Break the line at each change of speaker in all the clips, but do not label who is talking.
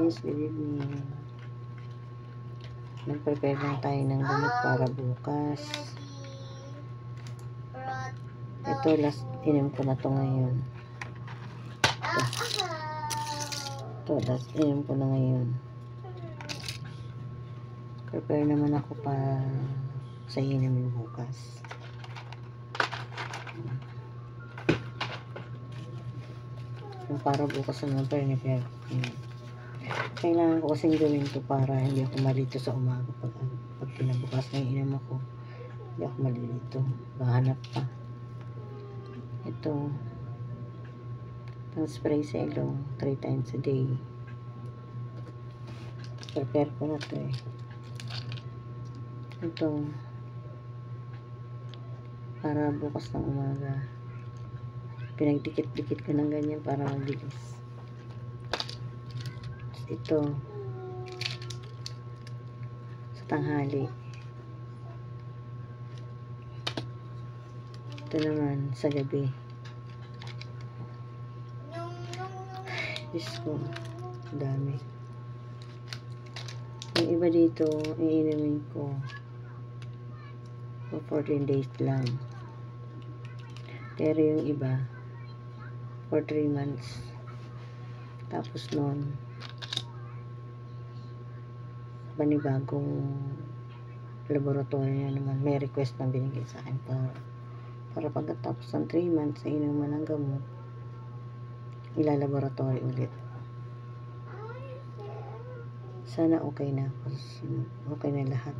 guys, good evening. Nag-prepare lang tayo ng gamot para bukas. Ito, last inom ko na to ngayon. Ito, last inom ko na ngayon. Prepare naman ako para sa inumin bukas. Yung para bukas naman prepare. Kailangan ko kasing gawin to para hindi ako malito sa umaga pag kinabukas na inom ako. Hindi ako malilito. Mahanap pa. Ito. Pang spray sa ilong 3 times a day. Prepare ko na to eh. Ito. Para bukas ng umaga. Pinagdikit-dikit ko ng ganyan para mabilis. Ito sa tanghali. Ito naman sa gabi. Diyos ko, dami. Yung iba dito iinumin ko for 14 days lang, pero yung iba for 3 months. Tapos nun panibagong laboratory na naman, may request na binigay sa akin para pagkatapos ng 3 months ay inuman ng gamot, ilalaboratory ulit. Sana okay na ako. Okay na lahat.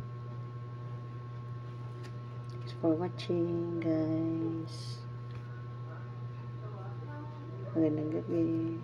Thanks for watching guys. Magandang gabi.